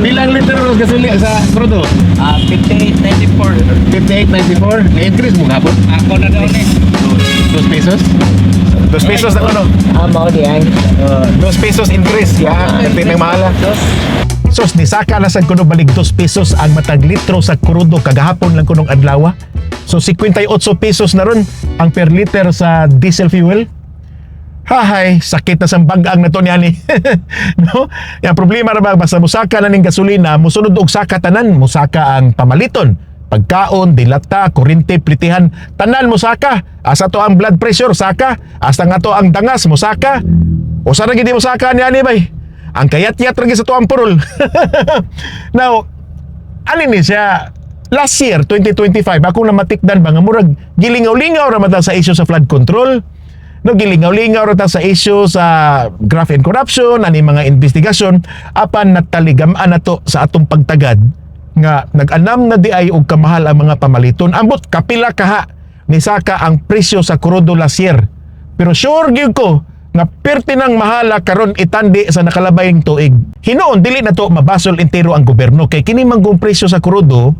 Bilang liter ng gasolina sa crudo? 58.94. 58.94. Na-increase mo hapon? Ako na daw ni. 2 pesos? 2 pesos na ano? Mao di ay. 2 pesos increase. Ya, pinang mahala. Sos, ni saka na sa kuno balik 2 pesos ang matag litro sa crudo kagahapon lang kunong adlaw. So 58 pesos na ron ang per liter sa diesel fuel. Hahay, sakit na sang bagang na to niya ni. No? Yung problema na ba, basta musaka na ning gasolina, musunod og saka tanan, musaka ang pamaliton. Pagkaon, dilata, kuryente, plitihan, tanan musaka. Asa to ang blood pressure, saka. Asa nga to ang dangas, musaka. O sa naging di musaka niya ni bay? Ang kayat-yat lagi sa to ang purol. Now, alin ni siya? Last year, 2025, ako na matikdan ba nga murag gilingaw-lingaw ra mata sa issue sa flood control. No, gilingaw-lingaw ra ta sa issue sa graft and corruption, ani mga investigasyon, apan nataligamaan na to sa atong pagtagad nga nag-anam na di ay og kamahal ang mga pamaliton. Ambot kapila kaha ni saka ang presyo sa crudo last year. Pero sure gyud ko nga pertinang mahala karon itandi sa nakalabayng tuig. Hinoon dili na to mabasol entero ang gobyerno kay kini manggong presyo sa crudo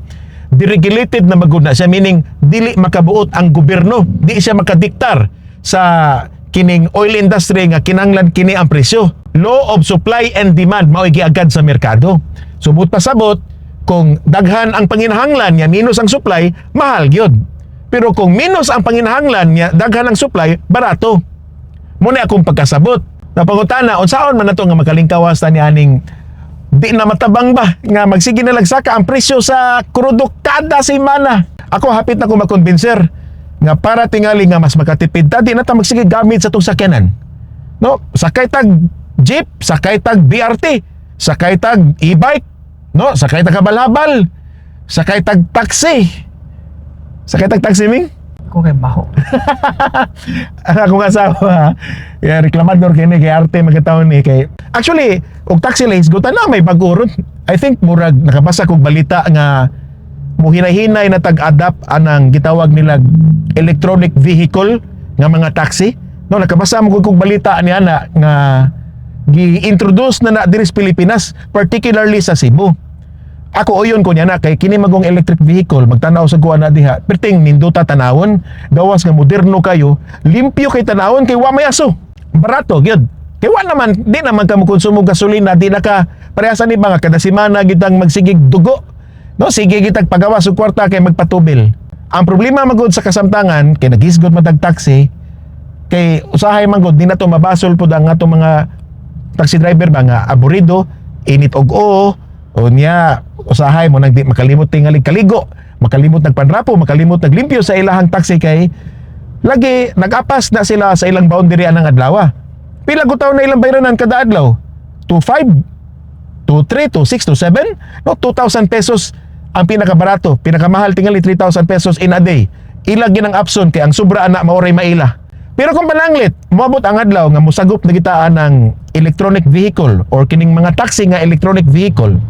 deregulated na maguna siya, meaning dili makabuot ang gobyerno, di siya makadiktar sa kining oil industry nga kinanglan kini ang presyo. Law of supply and demand mao giagad sa merkado. Subot pasabot kung daghan ang panginahanglan niya minus ang supply, mahal gyud. Pero kung minus ang panginahanglan niya daghan ang supply, barato. Muna akong pagkasabot. Napangutana unsaon man nato nga makalingkawas ta ni aning di na matabang ba nga magsige na lagsaka ang presyo sa crudo kada semana. Ako hapit na ko makonbinser nga para tingali nga mas makatipid ta, di na ta magsige gamit sa tong sakyanan. No, sakay tag jeep, sakay tag BRT, sakay tag e-bike, no, sakay tag habal-habal, sakay tag taxi. Sakay tag taxi ming? Ko kay baho. Ako nga asawa, reklamador kini kay arte magkataon ni kay. Actually, og taxi lanes guta na may bago ron. I think murag nakabasa kog balita nga muhinay-hinay na tag-adapt anang gitawag nila electronic vehicle nga mga taxi. No, nakabasa mo kog balita ni ana nga gi-introduce na diri sa Pilipinas, particularly sa Cebu. Ako uyon ko niya na kay kini magong electric vehicle magtanaw sa kuha na diha perting ninduta tanawon gawas nga moderno kayo, limpyo kay tanawon kay wa may aso, barato gyud kay wa naman di naman ka mo konsumo gasolina, di na ka parehasan ni mga kada semana gitang magsigig dugo, no, sige gitag pagawas og kwarta kay magpatubil. Ang problema magud sa kasamtangan kay nagisgod matag taxi kay usahay man gud di na to mabasol pud ang ato mga taxi driver ba nga aburido, init og o niya usahay mo nang di makalimot tingali kaligo, makalimot nagpanrapo, makalimot naglimpyo sa ilahang taxi kay lagi nagapas na sila sa ilang boundary anang adlaw. Pila gutaw na ilang bayranan kada adlaw? 2,500, 2,300, 2,600, 2,700, no, 2,000 pesos ang pinakamahal tingali 3,000 pesos in a day. Ilagi ng option kay ang sobra ana maoray maila. Pero kung pananglit, moabot ang adlaw nga musagop na gitaan ng electronic vehicle or kining mga taxi nga electronic vehicle.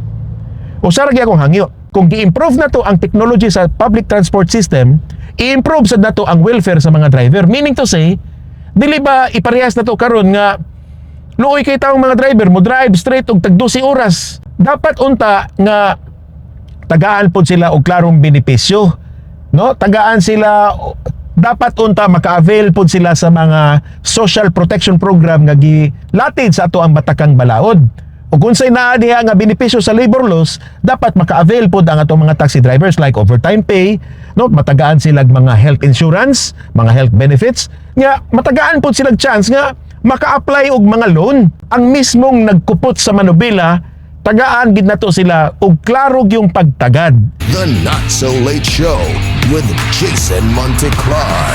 Usara gyud akong hangyo, kung gi-improve na to ang technology sa public transport system, i-improve sad nato ang welfare sa mga driver. Meaning to say, dili ba iparehas na to karon nga luoy kay taong mga driver mo drive straight og tag 12 oras. Dapat unta nga tagaan pod sila og klarong benepisyo, no? Tagaan sila, dapat unta maka-avail pod sila sa mga social protection program nga gilatid sa ato ang batakang balaod. O kung sa'y naa diha nga benepisyo sa labor laws, dapat maka-avail po ang atong mga taxi drivers like overtime pay, no, matagaan silang mga health insurance, mga health benefits, nga matagaan po silang chance nga maka-apply og mga loan. Ang mismong nagkupot sa manubila, tagaan gid nato sila og klaro yung pagtagad. The Not So Late Show with Jason Monteclar.